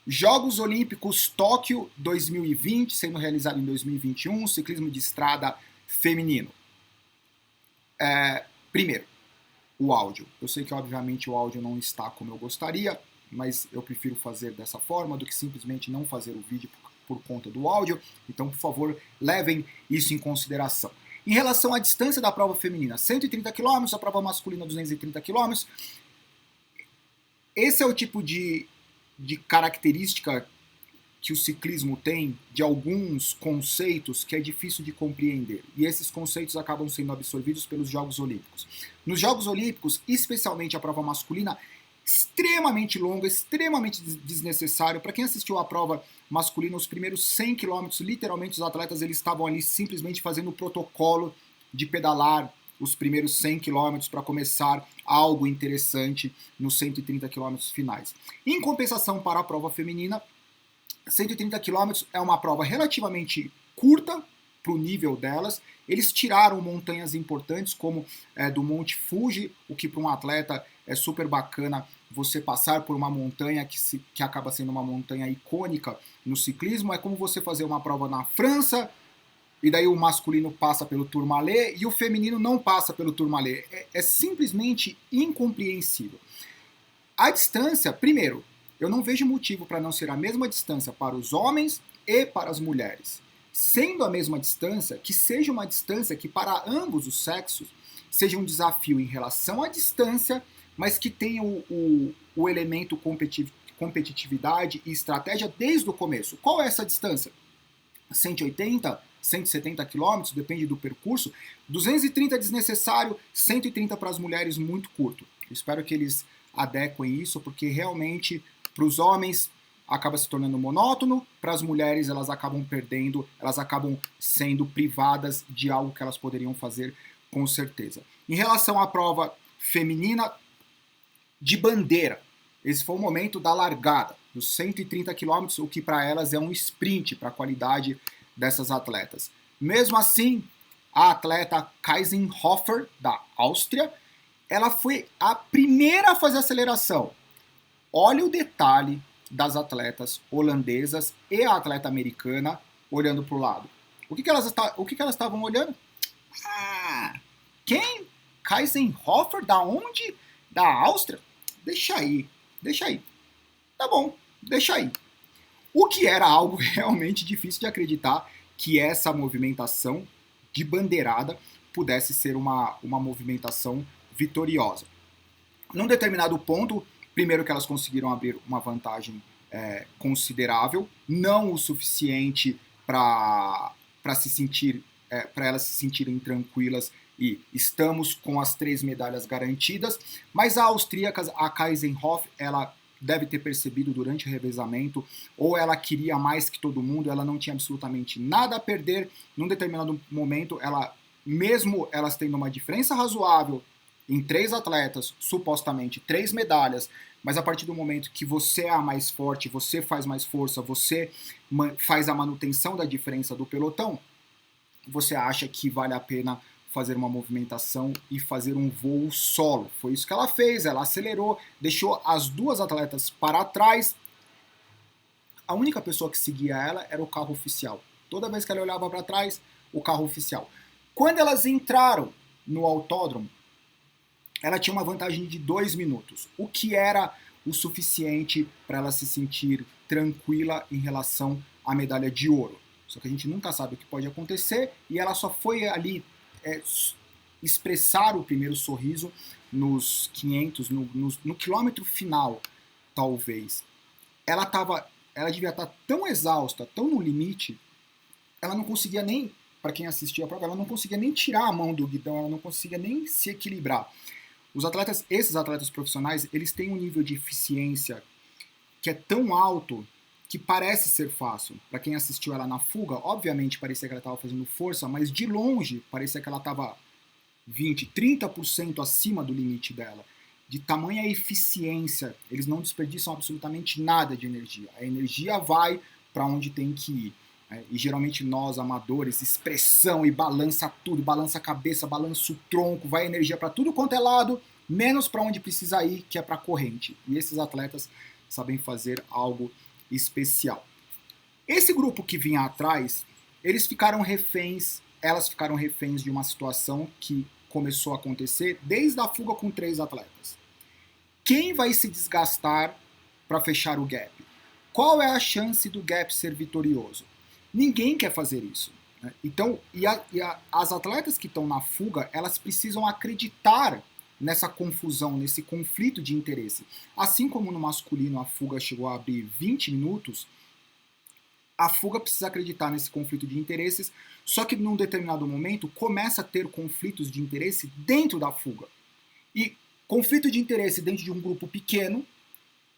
Jogos Olímpicos Tóquio 2020, sendo realizado em 2021, ciclismo de estrada feminino. Primeiro, o áudio. Eu sei que, obviamente, o áudio não está como eu gostaria, mas eu prefiro fazer dessa forma do que simplesmente não fazer o vídeo por conta do áudio. Então, por favor, levem isso em consideração. Em relação à distância da prova feminina, 130 km, a prova masculina 230 km. Esse é o tipo de característica que o ciclismo tem de alguns conceitos que é difícil de compreender. E esses conceitos acabam sendo absorvidos pelos Jogos Olímpicos. Nos Jogos Olímpicos, especialmente a prova masculina, extremamente longa, extremamente desnecessário. Para quem assistiu a prova masculina, os primeiros 100 km, literalmente os atletas eles estavam ali simplesmente fazendo o protocolo de pedalar os primeiros 100 km para começar algo interessante nos 130 km finais. Em compensação, para a prova feminina, 130 km é uma prova relativamente curta para o nível delas. Eles tiraram montanhas importantes, como do Monte Fuji, o que para um atleta é super bacana você passar por uma montanha que acaba sendo uma montanha icônica no ciclismo. É como você fazer uma prova na França, e daí o masculino passa pelo Tourmalet e o feminino não passa pelo Tourmalet. É simplesmente incompreensível. A distância, primeiro, eu não vejo motivo para não ser a mesma distância para os homens e para as mulheres. Sendo a mesma distância, que seja uma distância que para ambos os sexos seja um desafio em relação à distância, mas que tenha o elemento competitividade e estratégia desde o começo. Qual é essa distância? 180, 170 km, depende do percurso. 230 desnecessário, 130 para as mulheres muito curto. Eu espero que eles adequem isso, porque realmente para os homens acaba se tornando monótono, para as mulheres elas acabam perdendo, elas acabam sendo privadas de algo que elas poderiam fazer com certeza. Em relação à prova feminina de bandeira, esse foi o momento da largada, dos 130 km, o que para elas é um sprint para a qualidade dessas atletas. Mesmo assim, a atleta Kaisenhofer, da Áustria, ela foi a primeira a fazer aceleração. Olha o detalhe das atletas holandesas e a atleta americana olhando para o lado. O que elas estavam olhando? Quem? Kaisenhofer? Da onde? Da Áustria? Deixa aí. Tá bom, deixa aí. O que era algo realmente difícil de acreditar que essa movimentação de bandeirada pudesse ser uma movimentação vitoriosa. Num determinado ponto, primeiro que elas conseguiram abrir uma vantagem considerável, não o suficiente para elas se sentirem tranquilas e estamos com as 3 medalhas garantidas, mas a austríaca, a Kaisenhofer, ela deve ter percebido durante o revezamento, ou ela queria mais que todo mundo, ela não tinha absolutamente nada a perder. Num determinado momento, mesmo elas tendo uma diferença razoável em 3 atletas, supostamente 3 medalhas, mas a partir do momento que você é a mais forte, você faz mais força, você faz a manutenção da diferença do pelotão, você acha que vale a pena fazer uma movimentação e fazer um voo solo. Foi isso que ela fez, ela acelerou, deixou as 2 atletas para trás. A única pessoa que seguia ela era o carro oficial. Toda vez que ela olhava para trás, o carro oficial. Quando elas entraram no autódromo, ela tinha uma vantagem de 2 minutos, o que era o suficiente para ela se sentir tranquila em relação à medalha de ouro. Só que a gente nunca sabe o que pode acontecer, e ela só foi ali expressar o primeiro sorriso nos 500, no quilômetro final, talvez. Ela devia estar tão exausta, tão no limite, ela não conseguia nem, para quem assistiu a prova, ela não conseguia nem tirar a mão do guidão, ela não conseguia nem se equilibrar. Esses atletas profissionais, eles têm um nível de eficiência que é tão alto que parece ser fácil. Para quem assistiu ela na fuga, obviamente parecia que ela estava fazendo força, mas de longe parecia que ela estava 20%, 30% acima do limite dela. De tamanha eficiência, eles não desperdiçam absolutamente nada de energia. A energia vai para onde tem que ir. E geralmente nós, amadores, expressão e balança tudo, balança a cabeça, balança o tronco, vai energia para tudo quanto é lado, menos para onde precisa ir, que é para a corrente. E esses atletas sabem fazer algo especial. Esse grupo que vinha atrás, elas ficaram reféns de uma situação que começou a acontecer desde a fuga com 3 atletas. Quem vai se desgastar para fechar o gap? Qual é a chance do gap ser vitorioso? Ninguém quer fazer isso. Né? Então, as atletas que estão na fuga, elas precisam acreditar nessa confusão, nesse conflito de interesse. Assim como no masculino a fuga chegou a abrir 20 minutos, a fuga precisa acreditar nesse conflito de interesses, só que num determinado momento começa a ter conflitos de interesse dentro da fuga. E conflito de interesse dentro de um grupo pequeno,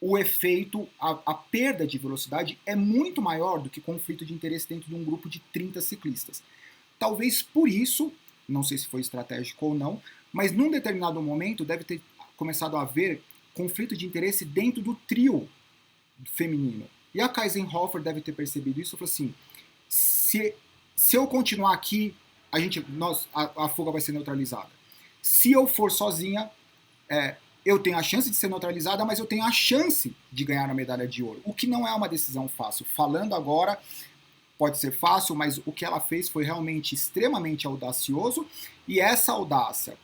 o efeito, a perda de velocidade é muito maior do que conflito de interesse dentro de um grupo de 30 ciclistas. Talvez por isso, não sei se foi estratégico ou não, mas num determinado momento deve ter começado a haver conflito de interesse dentro do trio feminino. E a Kaisenhofer deve ter percebido isso e falou assim, se eu continuar aqui, a fuga vai ser neutralizada. Se eu for sozinha, eu tenho a chance de ser neutralizada, mas eu tenho a chance de ganhar a medalha de ouro. O que não é uma decisão fácil. Falando agora, pode ser fácil, mas o que ela fez foi realmente extremamente audacioso, e essa audácia,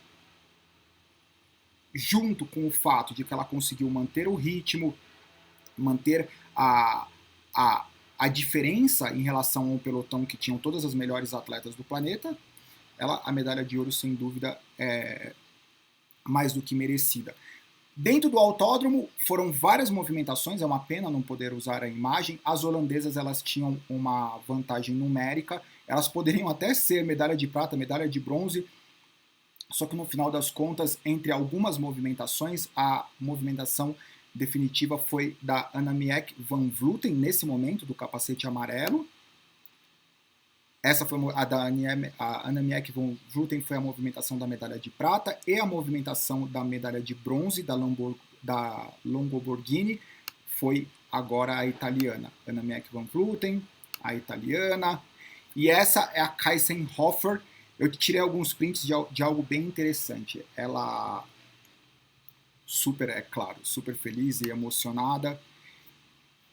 junto com o fato de que ela conseguiu manter o ritmo, manter a diferença em relação ao pelotão que tinham todas as melhores atletas do planeta, a medalha de ouro, sem dúvida, é mais do que merecida. Dentro do autódromo foram várias movimentações, é uma pena não poder usar a imagem. As holandesas, elas tinham uma vantagem numérica, elas poderiam até ser medalha de prata, medalha de bronze, só que no final das contas, entre algumas movimentações, a movimentação definitiva foi da Annemiek van Vleuten, nesse momento, do capacete amarelo. Essa foi a Annemiek van Vleuten foi a movimentação da medalha de prata, e a movimentação da medalha de bronze da Longoborghini foi agora a italiana. Annemiek van Vleuten, a italiana. E essa é a Kaisenhofer. Eu tirei alguns prints de algo bem interessante. Ela super feliz e emocionada.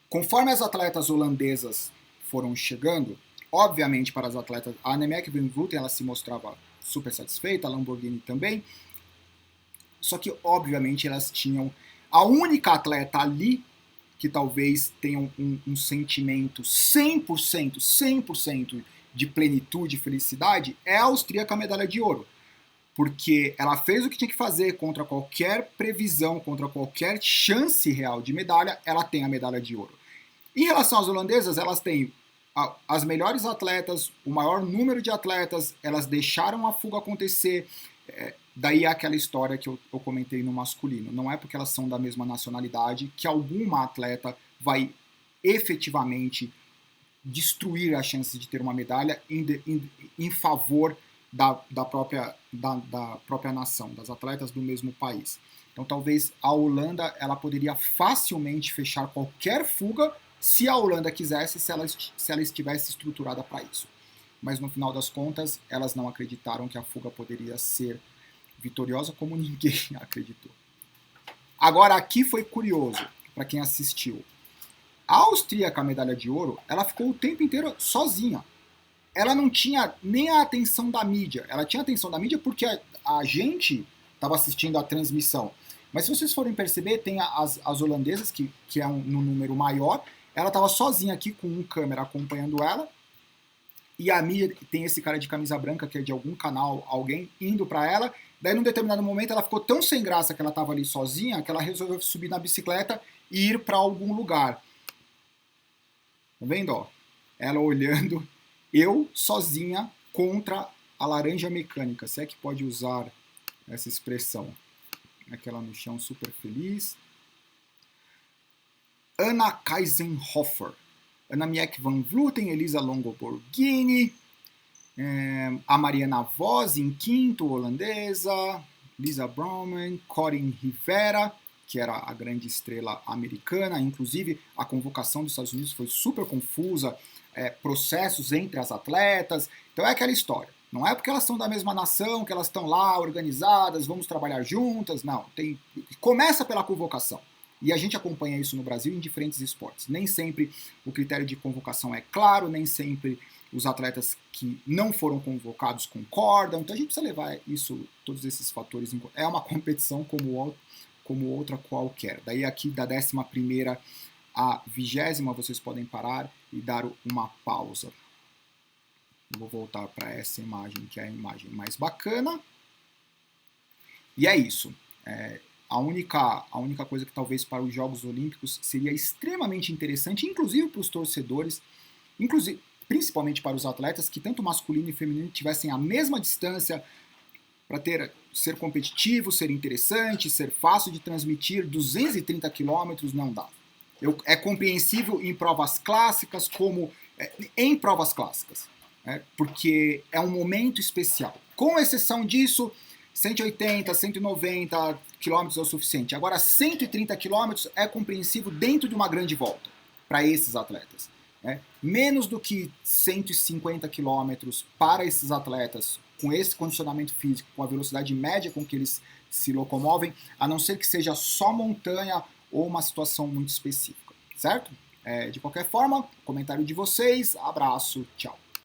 Conforme as atletas holandesas foram chegando, obviamente para as atletas, a Annemiek van Vleuten, ela se mostrava super satisfeita, a Lamborghini também, só que obviamente elas tinham a única atleta ali que talvez tenha um sentimento 100% de plenitude e felicidade, é a austríaca medalha de ouro. Porque ela fez o que tinha que fazer contra qualquer previsão, contra qualquer chance real de medalha, ela tem a medalha de ouro. Em relação às holandesas, elas têm as melhores atletas, o maior número de atletas, elas deixaram a fuga acontecer. Daí é aquela história que eu comentei no masculino. Não é porque elas são da mesma nacionalidade que alguma atleta vai efetivamente destruir as chances de ter uma medalha em favor da própria nação, das atletas do mesmo país. Então talvez a Holanda ela poderia facilmente fechar qualquer fuga se a Holanda quisesse, se ela estivesse estruturada para isso. Mas no final das contas, elas não acreditaram que a fuga poderia ser vitoriosa, como ninguém acreditou. Agora aqui foi curioso, para quem assistiu. A austríaca, a medalha de ouro, ela ficou o tempo inteiro sozinha. Ela não tinha nem a atenção da mídia. Ela tinha a atenção da mídia porque a gente estava assistindo a transmissão. Mas se vocês forem perceber, tem as holandesas, que é no número maior. Ela estava sozinha aqui com um câmera acompanhando ela. E a mídia tem esse cara de camisa branca, que é de algum canal, alguém indo para ela. Daí, num determinado momento, ela ficou tão sem graça que ela estava ali sozinha, que ela resolveu subir na bicicleta e ir para algum lugar. Tá vendo? Ó? Ela olhando... Eu, sozinha, contra a laranja mecânica, se é que pode usar essa expressão. Aquela no chão, super feliz. Anna Kaisenhofer, Annemiek van Vleuten, Elisa Longoborghini, a Mariana Vos em quinto, holandesa, Lisa Brauman, Corinne Rivera, que era a grande estrela americana. Inclusive, a convocação dos Estados Unidos foi super confusa, processos entre as atletas. Então é aquela história. Não é porque elas são da mesma nação, que elas estão lá organizadas, vamos trabalhar juntas. Não, começa pela convocação. E a gente acompanha isso no Brasil em diferentes esportes. Nem sempre o critério de convocação é claro, nem sempre os atletas que não foram convocados concordam. Então a gente precisa levar isso, todos esses fatores em conta. É uma competição como outra qualquer. Daí aqui da 11ª à 20ª vocês podem parar e dar uma pausa. Vou voltar para essa imagem, que é a imagem mais bacana. E é isso. A única coisa que talvez para os Jogos Olímpicos seria extremamente interessante, inclusive para os torcedores, principalmente para os atletas, que tanto masculino e feminino tivessem a mesma distância para ser competitivo, ser interessante, ser fácil de transmitir. 230 quilômetros não dá. É compreensível em provas clássicas, em provas clássicas, porque é um momento especial. Com exceção disso, 180, 190 quilômetros é o suficiente. Agora, 130 quilômetros é compreensível dentro de uma grande volta para esses atletas. Menos do que 150 quilômetros para esses atletas, com esse condicionamento físico, com a velocidade média com que eles se locomovem, a não ser que seja só montanha ou uma situação muito específica, certo? De qualquer forma, comentário de vocês, abraço, tchau.